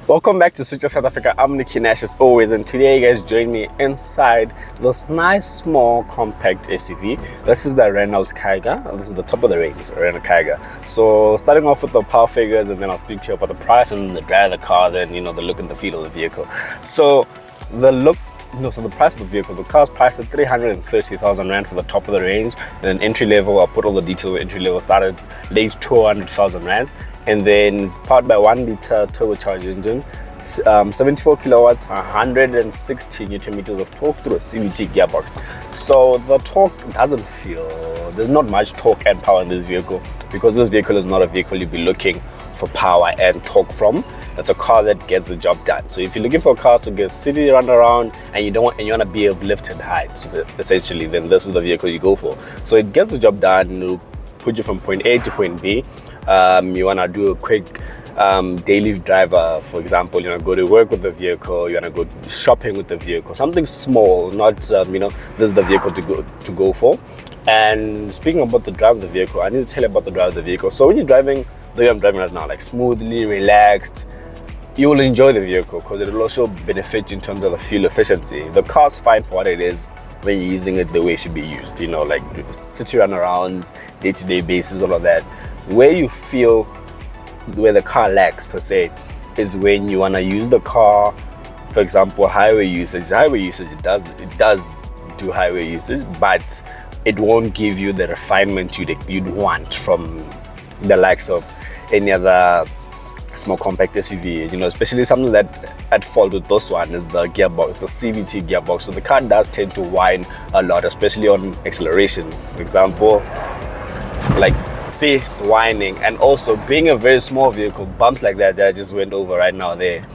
Welcome back to Switcher South Africa. I'm Nicky Nash as always, and today you guys join me inside this nice small compact SUV. This is the Renault Kiger. This is the top of the range Renault Kiger. So starting off with the power figures, and then I'll speak to you about the price and the drive of the car, then the look and the feel of the vehicle. So the price of the vehicle, the car's priced at 330,000 Rand for the top of the range. Then entry level, I'll put all the details. Entry level started late 200,000 Rands, and then it's powered by 1-liter turbocharged engine, 74 kilowatts, 160 newton meters of torque through a CVT gearbox. So the torque doesn't feel, there's not much torque and power in this vehicle, because this vehicle is not a vehicle you'll be looking for power and torque from. It's a car that gets the job done. So if you're looking for a car to get city run around and you want to be of lifted height, essentially, then this is the vehicle you go for. So it gets the job done. It'll put you from point A to point B. You want to do a quick daily driver, for example. You want to go to work with the vehicle. You want to go shopping with the vehicle. Something small, not this is the vehicle to go for. And speaking about the drive of the vehicle, I need to tell you about the drive of the vehicle. So when you're driving the way I'm driving right now, like smoothly, relaxed, you will enjoy the vehicle because it will also benefit you in terms of the fuel efficiency. The car's fine for what it is when you're using it the way it should be used, like city runarounds, day-to-day basis, all of that. Where you feel where the car lacks per se is when you want to use the car, for example, highway usage. It does do highway usage, but it won't give you the refinement you'd want from the likes of any other small compact SUV, especially something that at fault with this one is the gearbox, the CVT gearbox. So the car does tend to whine a lot, especially on acceleration. For example, like see, it's whining. And also being a very small vehicle, bumps like that I just went over right now there,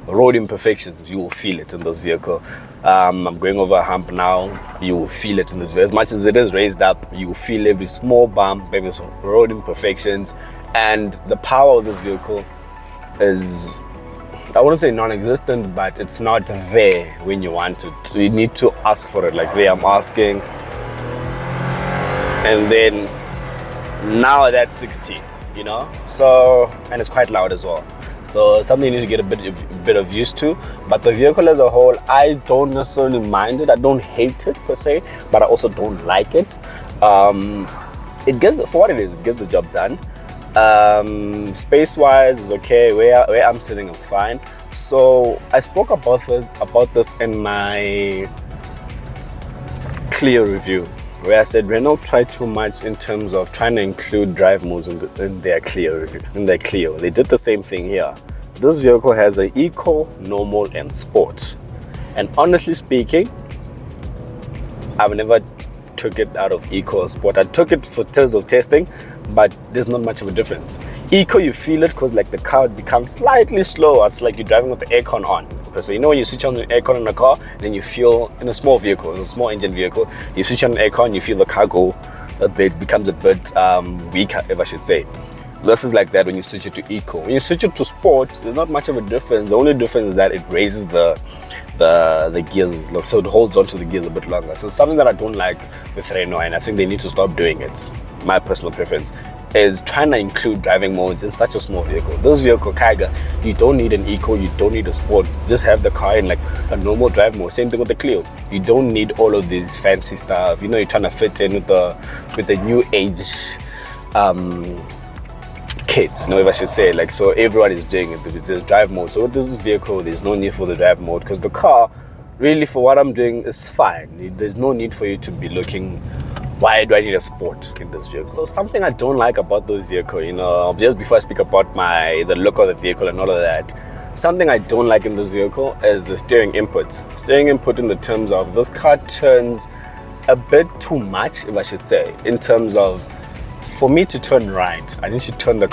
road imperfections, you will feel it in this vehicle. I'm going over a hump now, you will feel it in this vehicle. As much as it is raised up, you will feel every small bump, every road imperfections. And the power of this vehicle is, I wouldn't say non-existent, but it's not there when you want it. So you need to ask for it, like there I'm asking. And then now that's 16, so, and it's quite loud as well. So something you need to get a bit of used to. But the vehicle as a whole, I don't necessarily mind it. I don't hate it per se, but I also don't like it. It gets, for what it is, it gets the job done. Space wise is okay. Where I'm sitting is fine. So I spoke about this in my Clio review, where I said Renault tried too much in terms of trying to include drive modes in their Clio review. In their Clio, they did the same thing here. This vehicle has an eco, normal, and sport. And honestly speaking, I've never took it out of eco or sport. I took it for terms of testing, but there's not much of a difference. Eco, you feel it because like the car becomes slightly slower. It's like you're driving with the aircon on. So when you switch on the aircon in a car, then you feel in a small vehicle, in a small engine vehicle, you switch on the aircon, you feel the car go a bit, becomes a bit weaker, if I should say. This is like that when you switch it to eco. When you switch it to sport, there's not much of a difference. The only difference is that it raises the gears, so it holds onto the gears a bit longer. So something that I don't like with Renault, and I think they need to stop doing it, my personal preference, is trying to include driving modes in such a small vehicle. This vehicle, Kiger, you don't need an eco, you don't need a sport. Just have the car in like a normal drive mode. Same thing with the Clio. You don't need all of this fancy stuff. You're trying to fit in with the new age kids, if I should say, like, so everyone is doing it. There's drive mode. So with this vehicle, there's no need for the drive mode, because the car, really, for what I'm doing, is fine. There's no need for you to be looking, why do I need a sport in this vehicle? So something I don't like about this vehicle, just before I speak about the look of the vehicle and all of that, something I don't like in this vehicle is the steering input. Steering input in the terms of this car turns a bit too much, if I should say, in terms of, for me to turn right, I need to turn the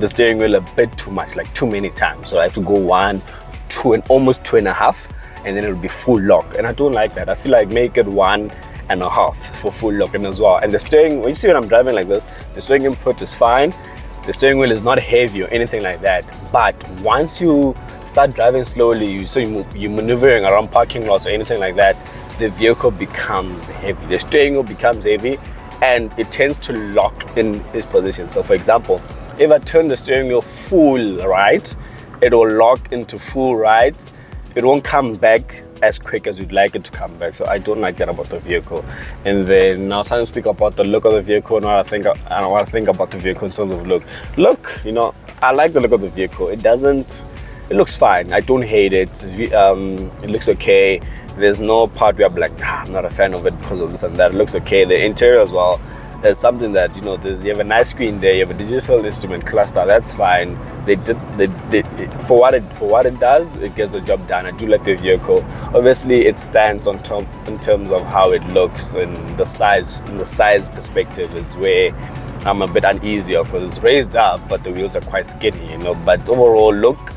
steering wheel a bit too much, like too many times. So I have to go 1, 2, and almost 2.5, and then it'll be full lock. And I don't like that. I feel like make it 1.5 for full lock and as well. And the steering, when you see when I'm driving like this, the steering input is fine. The steering wheel is not heavy or anything like that. But once you start driving slowly, you're maneuvering around parking lots or anything like that, the vehicle becomes heavy. The steering wheel becomes heavy, and it tends to lock in its position. So for example, if I turn the steering wheel full right, it will lock into full rides. It won't come back as quick as you'd like it to come back. So I don't like that about the vehicle. And then now time to speak about the look of the vehicle and what I think about the vehicle in terms of look. You know, I like the look of the vehicle. It looks fine. I don't hate it. It looks okay. There's no part where I'm like, nah, I'm not a fan of it because of this and that. It looks okay. The interior as well, there's something that, you know, you have a nice screen there, you have a digital instrument cluster, that's fine. For what it does, it gets the job done. I do like the vehicle. Obviously it stands on top in terms of how it looks, and the size perspective is where I'm a bit uneasy of, because it's raised up but the wheels are quite skinny, you know. But overall look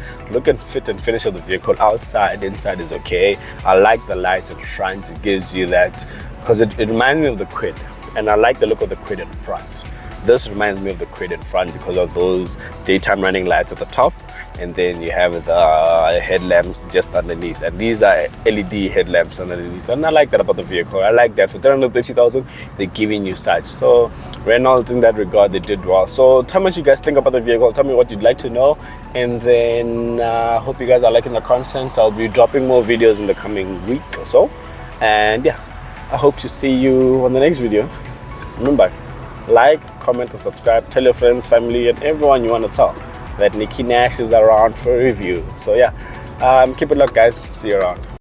and fit and finish of the vehicle, inside is okay. I like the lights in front. It gives you that, because it reminds me of the Quid, and I like the look of the Quid in front. This reminds me of the Quid in front because of those daytime running lights at the top, and then you have the headlamps just underneath, and these are LED headlamps underneath, and I like that about the vehicle. I like that for 330,000 they're giving you such. So Renault, in that regard, they did well. So tell me what you guys think about the vehicle. Tell me what you'd like to know, and then I hope you guys are liking the content. I'll be dropping more videos in the coming week or so, and yeah, I hope to see you on the next video. Remember, like, comment, and subscribe. Tell your friends, family, and everyone you want to tell that Nikki Nash is around for a review. So yeah, keep it locked, guys. See you around.